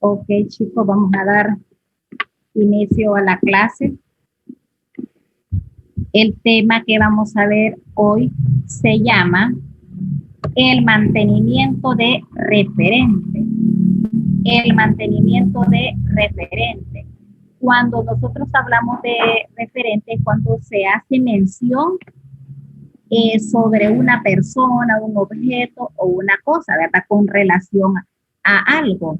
Ok, chicos, vamos a dar inicio a la clase. El tema que vamos a ver hoy se llama el mantenimiento de referente. El mantenimiento de referente. Cuando nosotros hablamos de referente, cuando se hace mención sobre una persona, un objeto o una cosa, ¿verdad? Con relación a algo.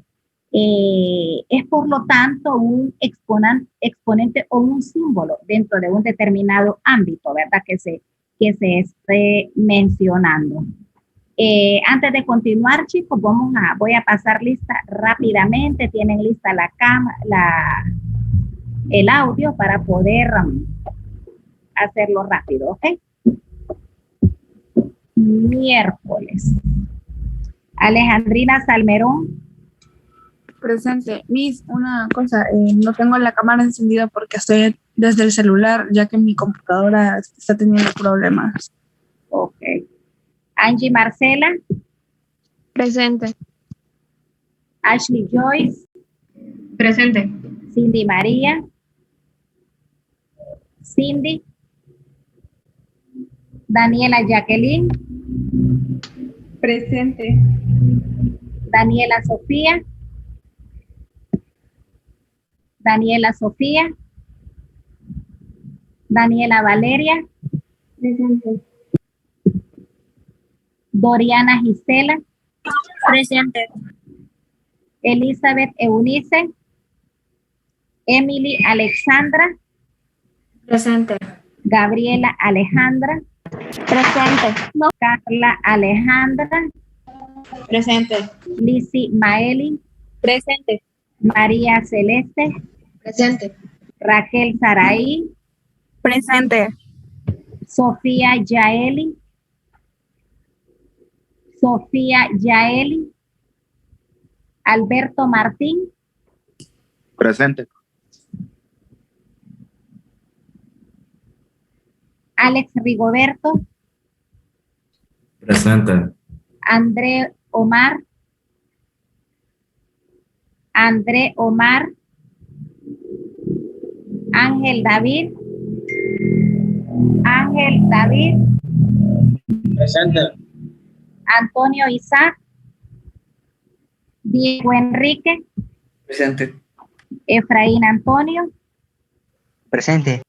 Es por lo tanto un exponente o un símbolo dentro de un determinado ámbito, ¿verdad? Que se esté mencionando. Antes de continuar, chicos, voy a pasar lista rápidamente. Tienen lista el audio para poder hacerlo rápido, ¿ok? Miércoles. Alejandrina Salmerón. Presente. Miss, una cosa, no tengo la cámara encendida porque estoy desde el celular, ya que mi computadora está teniendo problemas. Ok. Angie Marcela. Presente. Ashley Joyce. Presente. Cindy María. Cindy. Daniela Jacqueline. Presente. Daniela Sofía. Daniela Sofía. Daniela Valeria. Presente. Doriana Gisela. Presente. Elizabeth Eunice. Emily Alexandra. Presente. Gabriela Alejandra. Presente. Carla Alejandra. Presente. Lizzy Maeli. Presente. María Celeste. Presente. Raquel Saraí. Presente. Sofía Yaeli. Sofía Yaeli. Alberto Martín. Presente. Alex Rigoberto. Presente. André Omar. André Omar. Ángel David. Ángel David. Presente. Antonio Isaac. Diego Enrique. Presente. Efraín Antonio. Presente.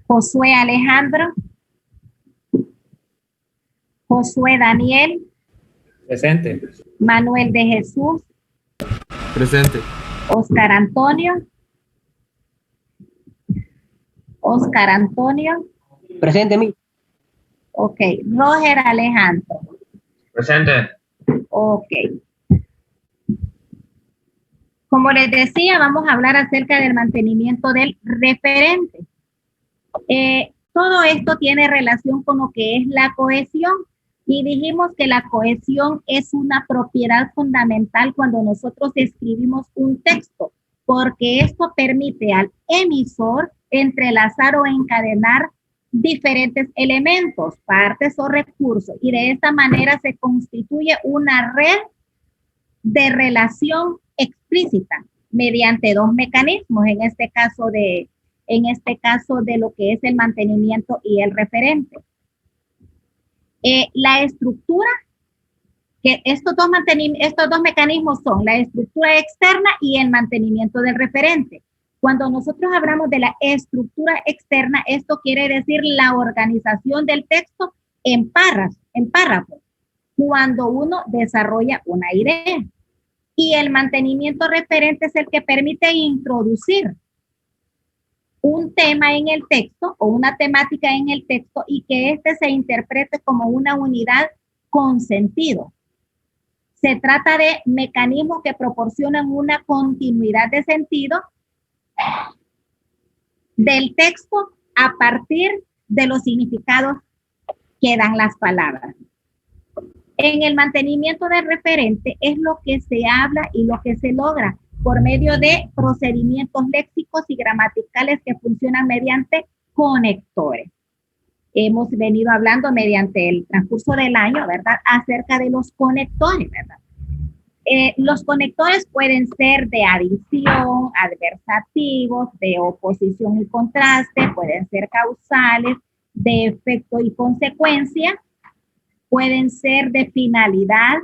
Josué Alejandro. Josué Daniel. Presente. Manuel de Jesús. Presente. Oscar Antonio. Oscar Antonio. Presente, mi. Ok. Roger Alejandro. Presente. Ok. Como les decía, vamos a hablar acerca del mantenimiento del referente. Todo esto tiene relación con lo que es la cohesión y dijimos que la cohesión es una propiedad fundamental cuando nosotros escribimos un texto, porque esto permite al emisor entrelazar o encadenar diferentes elementos, partes o recursos, y de esta manera se constituye una red de relación explícita mediante dos mecanismos, en este caso de lo que es el mantenimiento y el referente. La estructura, que estos dos mecanismos son la estructura externa y el mantenimiento del referente. Cuando nosotros hablamos de la estructura externa, esto quiere decir la organización del texto en párrafos, cuando uno desarrolla una idea. Y el mantenimiento referente es el que permite introducir un tema en el texto o una temática en el texto y que éste se interprete como una unidad con sentido. Se trata de mecanismos que proporcionan una continuidad de sentido del texto a partir de los significados que dan las palabras. En el mantenimiento del referente es lo que se habla y lo que se logra por medio de procedimientos léxicos y gramaticales que funcionan mediante conectores. Hemos venido hablando mediante el transcurso del año, ¿verdad?, acerca de los conectores, ¿verdad? Los conectores pueden ser de adición, adversativos, de oposición y contraste, pueden ser causales, de efecto y consecuencia, pueden ser de finalidad,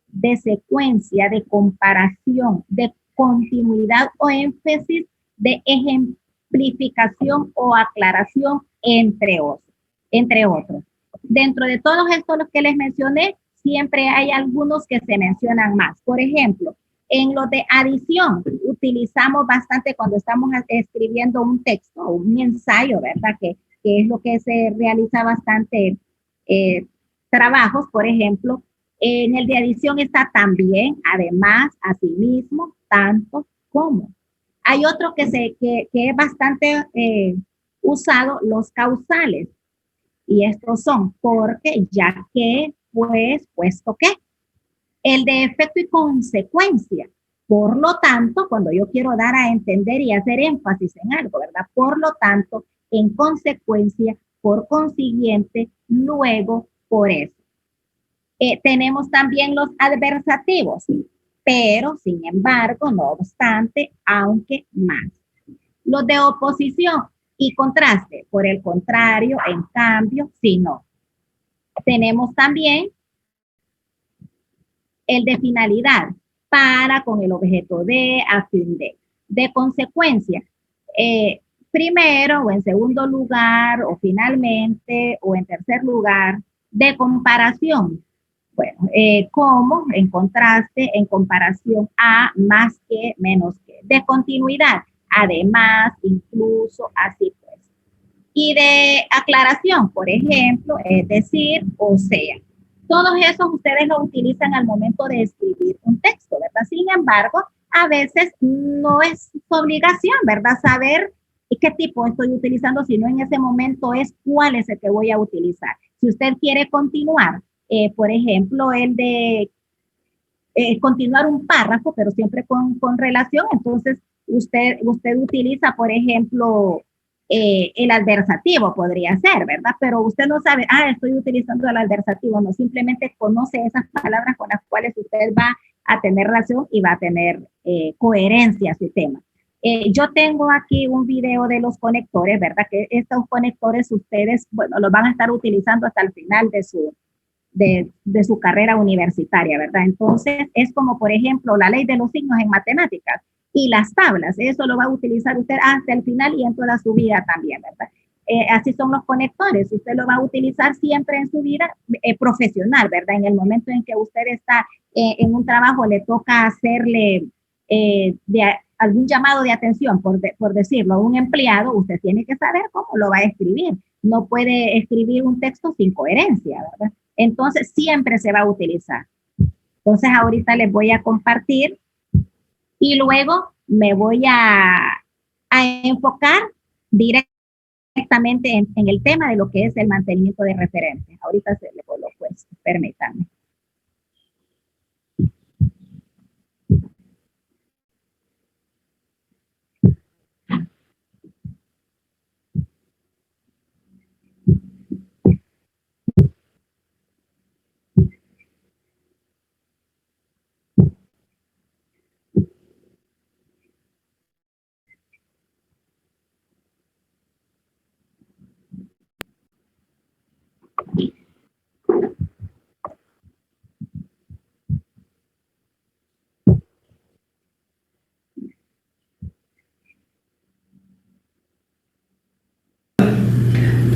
de secuencia, de comparación, de continuidad o énfasis, de ejemplificación o aclaración, entre otros. Dentro de todos estos los que les mencioné, siempre hay algunos que se mencionan más. Por ejemplo, en lo de adición, utilizamos bastante cuando estamos escribiendo un texto o un ensayo, ¿verdad? Que es lo que se realiza bastante trabajos, por ejemplo. En el de adición está también, además, asimismo, tanto, como. Hay otro que es bastante usado, los causales. Y estos son porque, ya que, pues, puesto que. El de efecto y consecuencia. Por lo tanto, cuando yo quiero dar a entender y hacer énfasis en algo, ¿verdad? Por lo tanto, en consecuencia, por consiguiente, luego, por eso. Tenemos también los adversativos, pero, sin embargo, no obstante, aunque más. Los de oposición y contraste, por el contrario, en cambio, si no. Tenemos también el de finalidad, para, con el objeto de, a fin de consecuencia, primero o en segundo lugar, o finalmente, o en tercer lugar, de comparación. Bueno, como, en contraste, en comparación a, más que, menos que. De continuidad, además, incluso, así pues. Y de aclaración, por ejemplo, es decir, o sea. Todos esos ustedes lo utilizan al momento de escribir un texto, ¿verdad? Sin embargo, a veces no es su obligación, ¿verdad? Saber qué tipo estoy utilizando, sino en ese momento es cuál es el que voy a utilizar. Si usted quiere continuar, por ejemplo, el de continuar un párrafo, pero siempre con relación, entonces usted utiliza, por ejemplo, el adversativo podría ser, ¿verdad? Pero usted no sabe, estoy utilizando el adversativo, no, simplemente conoce esas palabras con las cuales usted va a tener relación y va a tener coherencia a su tema. Yo tengo aquí un video de los conectores, ¿verdad? Que estos conectores ustedes, bueno, los van a estar utilizando hasta el final de su carrera universitaria, ¿verdad? Entonces, es como, por ejemplo, la ley de los signos en matemáticas y las tablas. Eso lo va a utilizar usted hasta el final y en toda su vida también, ¿verdad? Así son los conectores. Usted lo va a utilizar siempre en su vida profesional, ¿verdad? En el momento en que usted está en un trabajo, le toca hacerle algún llamado de atención, por decirlo, a un empleado, usted tiene que saber cómo lo va a escribir. No puede escribir un texto sin coherencia, ¿verdad? Entonces, siempre se va a utilizar. Entonces, ahorita les voy a compartir y luego me voy a enfocar directamente en el tema de lo que es el mantenimiento de referentes. Ahorita se le coloco esto, permítanme.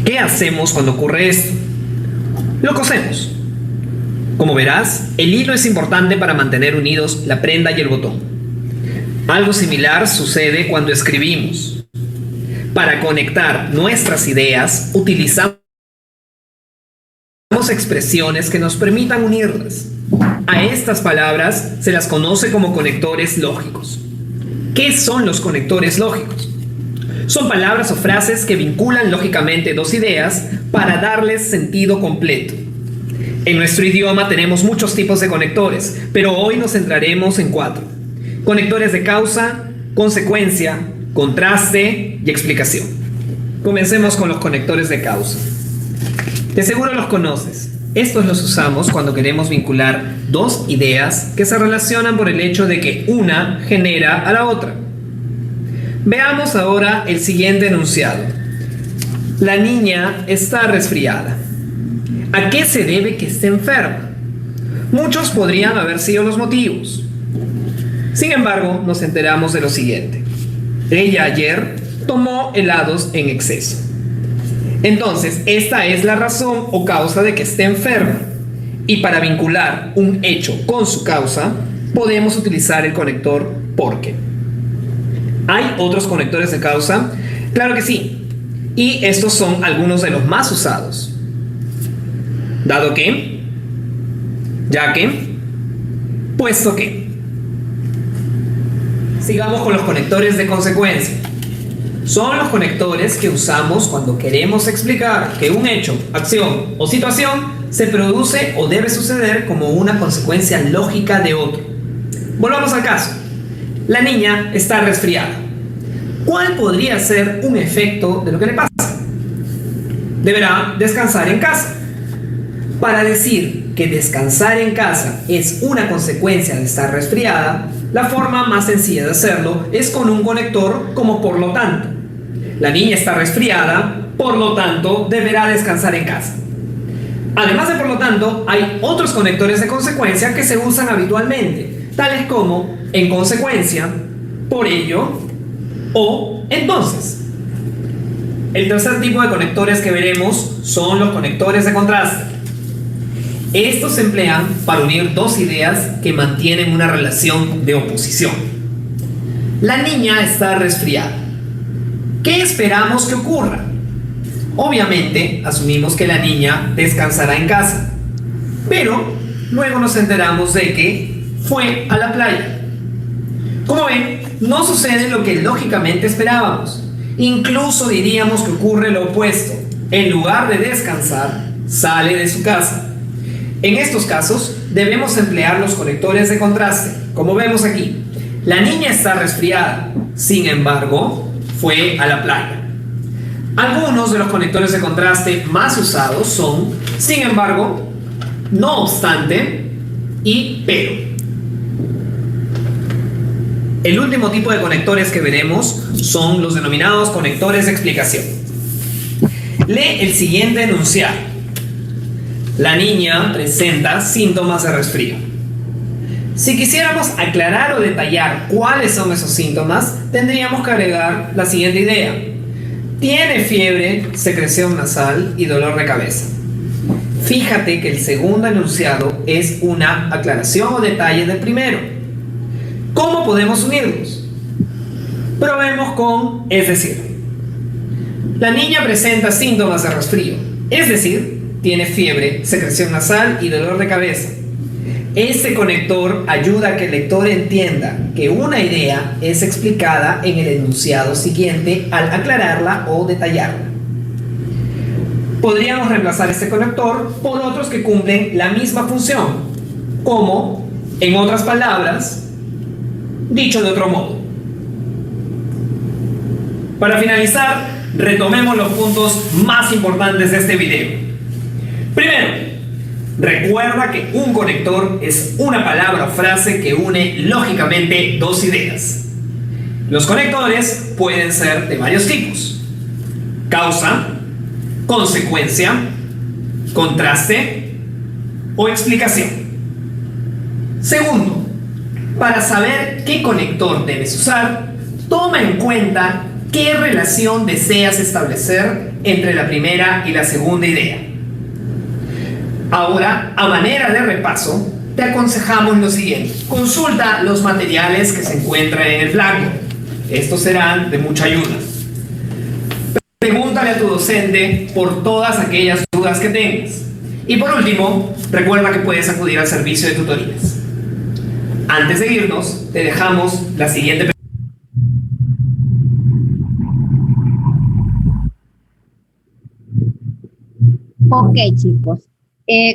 ¿Qué hacemos cuando ocurre esto? Lo cosemos. Como verás, el hilo es importante para mantener unidos la prenda y el botón. Algo similar sucede cuando escribimos. Para conectar nuestras ideas, utilizamos expresiones que nos permitan unirlas. A estas palabras se las conoce como conectores lógicos. ¿Qué son los conectores lógicos? Son palabras o frases que vinculan lógicamente dos ideas para darles sentido completo. En nuestro idioma tenemos muchos tipos de conectores, pero hoy nos centraremos en 4. Conectores de causa, consecuencia, contraste y explicación. Comencemos con los conectores de causa. De seguro los conoces. Estos los usamos cuando queremos vincular dos ideas que se relacionan por el hecho de que una genera a la otra. Veamos ahora el siguiente enunciado. La niña está resfriada. ¿A qué se debe que esté enferma? Muchos podrían haber sido los motivos. Sin embargo, nos enteramos de lo siguiente. Ella ayer tomó helados en exceso. Entonces, esta es la razón o causa de que esté enferma. Y para vincular un hecho con su causa, podemos utilizar el conector porque. ¿Hay otros conectores de causa? Claro que sí. Y estos son algunos de los más usados. Dado que, ya que, puesto que. Sigamos con los conectores de consecuencia. Son los conectores que usamos cuando queremos explicar que un hecho, acción o situación se produce o debe suceder como una consecuencia lógica de otro. Volvamos al caso. La niña está resfriada. ¿Cuál podría ser un efecto de lo que le pasa? Deberá descansar en casa. Para decir que descansar en casa es una consecuencia de estar resfriada, la forma más sencilla de hacerlo es con un conector como por lo tanto. La niña está resfriada, por lo tanto, deberá descansar en casa. Además de por lo tanto, hay otros conectores de consecuencia que se usan habitualmente, tales como en consecuencia, por ello o entonces. El tercer tipo de conectores que veremos son los conectores de contraste. Estos se emplean para unir dos ideas que mantienen una relación de oposición. La niña está resfriada. ¿Qué esperamos que ocurra? Obviamente, asumimos que la niña descansará en casa, pero luego nos enteramos de que fue a la playa. Como ven, no sucede lo que lógicamente esperábamos. Incluso diríamos que ocurre lo opuesto. En lugar de descansar, sale de su casa. En estos casos, debemos emplear los conectores de contraste, como vemos aquí. La niña está resfriada, sin embargo, fue a la playa. Algunos de los conectores de contraste más usados son, sin embargo, no obstante y pero. El último tipo de conectores que veremos son los denominados conectores de explicación. Lee el siguiente enunciado. La niña presenta síntomas de resfrío. Si quisiéramos aclarar o detallar cuáles son esos síntomas, tendríamos que agregar la siguiente idea. Tiene fiebre, secreción nasal y dolor de cabeza. Fíjate que el segundo enunciado es una aclaración o detalle del primero. ¿Cómo podemos unirlos? Probemos con es decir. La niña presenta síntomas de resfrío, es decir, tiene fiebre, secreción nasal y dolor de cabeza. Este conector ayuda a que el lector entienda que una idea es explicada en el enunciado siguiente al aclararla o detallarla. Podríamos reemplazar este conector por otros que cumplen la misma función, como, en otras palabras, dicho de otro modo. Para finalizar, retomemos los puntos más importantes de este video. Primero, recuerda que un conector es una palabra o frase que une lógicamente dos ideas. Los conectores pueden ser de varios tipos: causa, consecuencia, contraste o explicación. Segundo, para saber qué conector debes usar, toma en cuenta qué relación deseas establecer entre la primera y la segunda idea. Ahora, a manera de repaso, te aconsejamos lo siguiente. Consulta los materiales que se encuentran en el Blackboard. Estos serán de mucha ayuda. Pregúntale a tu docente por todas aquellas dudas que tengas. Y por último, recuerda que puedes acudir al servicio de tutorías. Antes de irnos, te dejamos la siguiente pregunta. Ok, chicos.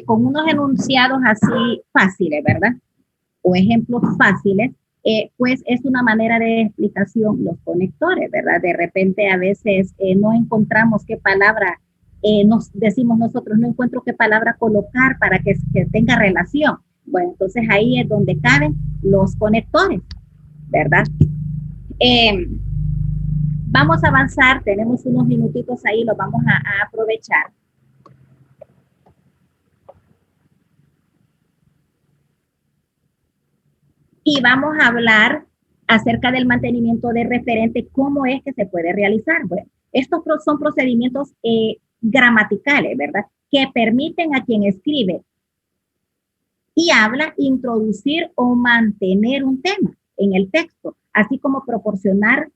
Con unos enunciados así fáciles, ¿verdad? O ejemplos fáciles, pues es una manera de explicación los conectores, ¿verdad? De repente a veces no encontramos qué palabra nos decimos nosotros, no encuentro qué palabra colocar para que tenga relación. Bueno, entonces ahí es donde caben los conectores, ¿verdad? Vamos a avanzar, tenemos unos minutitos ahí, los vamos a aprovechar. Y vamos a hablar acerca del mantenimiento de referente, cómo es que se puede realizar. Bueno, estos son procedimientos gramaticales, ¿verdad? Que permiten a quien escribe y habla introducir o mantener un tema en el texto, así como proporcionar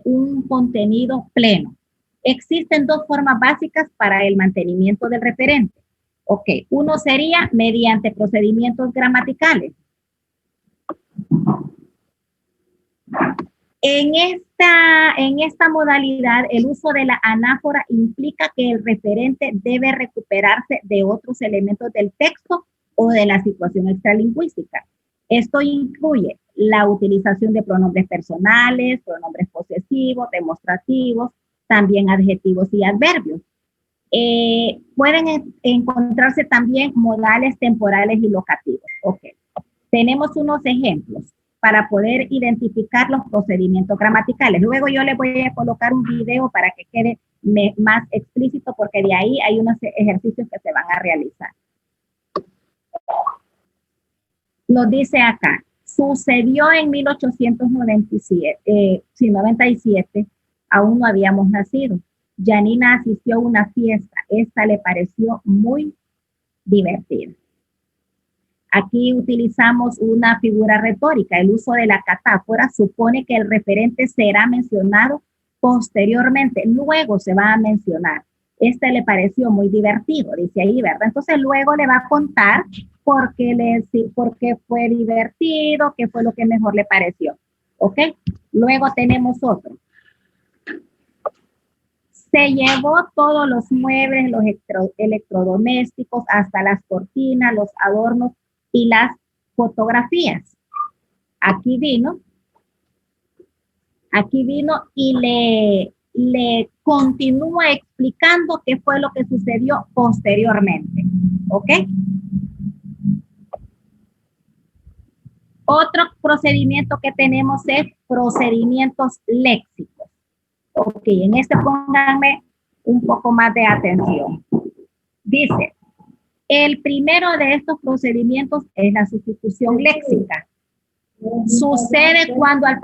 un contenido pleno. Existen dos formas básicas para el mantenimiento del referente. Ok, uno sería mediante procedimientos gramaticales. En esta modalidad, el uso de la anáfora implica que el referente debe recuperarse de otros elementos del texto o de la situación extralingüística. Esto incluye la utilización de pronombres personales, pronombres posesivos, demostrativos, también adjetivos y adverbios. Pueden encontrarse también modales temporales y locativos. Ok. Tenemos unos ejemplos para poder identificar los procedimientos gramaticales. Luego yo les voy a colocar un video para que quede más explícito, porque de ahí hay unos ejercicios que se van a realizar. Nos dice acá, sucedió en 1897, aún no habíamos nacido. Janina asistió a una fiesta, esta le pareció muy divertida. Aquí utilizamos una figura retórica. El uso de la catáfora supone que el referente será mencionado posteriormente. Luego se va a mencionar. Este le pareció muy divertido, dice ahí, ¿verdad? Entonces luego le va a contar por qué fue divertido, qué fue lo que mejor le pareció. ¿Ok? Luego tenemos otro. Se llevó todos los muebles, los electrodomésticos, hasta las cortinas, los adornos y las fotografías. Aquí vino y le continúa explicando qué fue lo que sucedió posteriormente. ¿Ok? Otro procedimiento que tenemos es procedimientos léxicos. Ok, en este pónganme un poco más de atención. Dice, el primero de estos procedimientos es la sustitución léxica. Sucede cuando al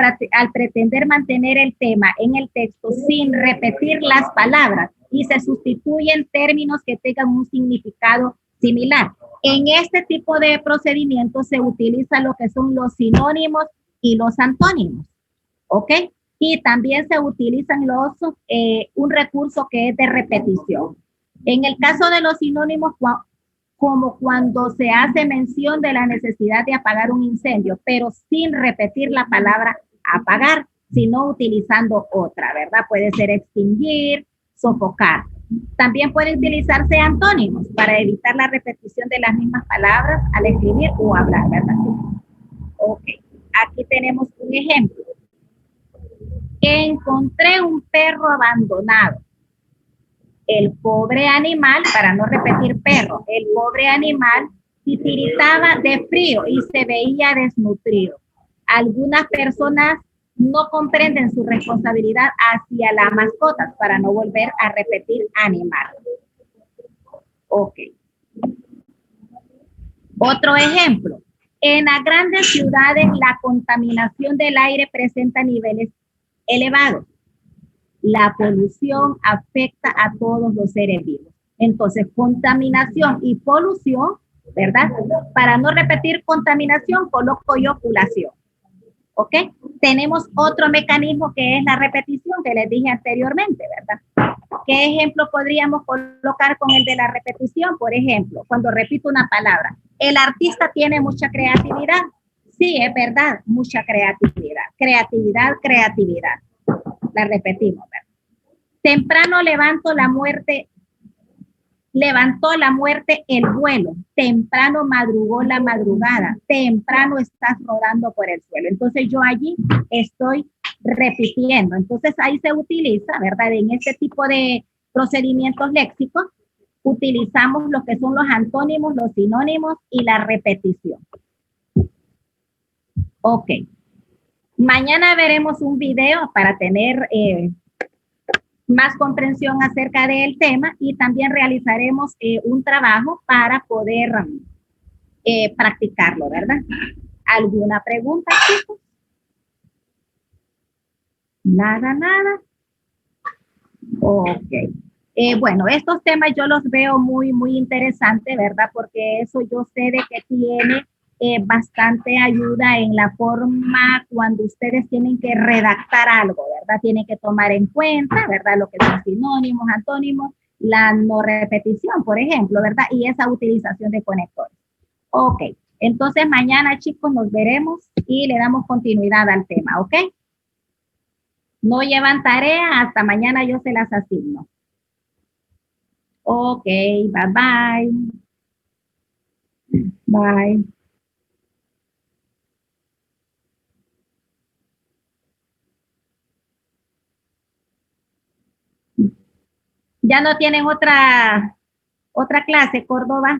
pretender mantener el tema en el texto sin repetir las palabras y se sustituyen términos que tengan un significado similar. En este tipo de procedimientos se utiliza lo que son los sinónimos y los antónimos. ¿Ok? Y también se utilizan un recurso que es de repetición. En el caso de los sinónimos, como cuando se hace mención de la necesidad de apagar un incendio, pero sin repetir la palabra apagar, sino utilizando otra, ¿verdad? Puede ser extinguir, sofocar. También pueden utilizarse antónimos para evitar la repetición de las mismas palabras al escribir o hablar, ¿verdad? Ok, aquí tenemos un ejemplo. Encontré un perro abandonado. El pobre animal, para no repetir perro, el pobre animal titiritaba de frío y se veía desnutrido. Algunas personas no comprenden su responsabilidad hacia las mascotas, para no volver a repetir animal. Ok. Otro ejemplo. En las grandes ciudades, la contaminación del aire presenta niveles elevados. La polución afecta a todos los seres vivos. Entonces, contaminación y polución, ¿verdad? Para no repetir contaminación, coloco yo pulación. ¿Ok? Tenemos otro mecanismo que es la repetición que les dije anteriormente, ¿verdad? ¿Qué ejemplo podríamos colocar con el de la repetición? Por ejemplo, cuando repito una palabra, el artista tiene mucha creatividad. Sí, es verdad, mucha creatividad. Creatividad, creatividad. La repetimos, ¿verdad? Temprano levantó la muerte el vuelo. Temprano madrugó la madrugada. Temprano estás rodando por el suelo. Entonces yo allí estoy repitiendo. Entonces ahí se utiliza, ¿verdad? En este tipo de procedimientos léxicos, utilizamos lo que son los antónimos, los sinónimos y la repetición. Ok. Mañana veremos un video para tener más comprensión acerca del tema y también realizaremos un trabajo para poder practicarlo, ¿verdad? ¿Alguna pregunta, chicos? Nada, nada. Ok. Bueno, estos temas yo los veo muy, muy interesantes, ¿verdad? Porque eso yo sé de que tiene bastante ayuda en la forma cuando ustedes tienen que redactar algo, ¿verdad? Tienen que tomar en cuenta, ¿verdad? Lo que son sinónimos, antónimos, la no repetición, por ejemplo, ¿verdad? Y esa utilización de conectores. Ok, entonces mañana, chicos, nos veremos y le damos continuidad al tema, ¿ok? No llevan tarea, hasta mañana yo se las asigno. Ok, bye bye. Bye. Ya no tienen otra clase, Córdoba.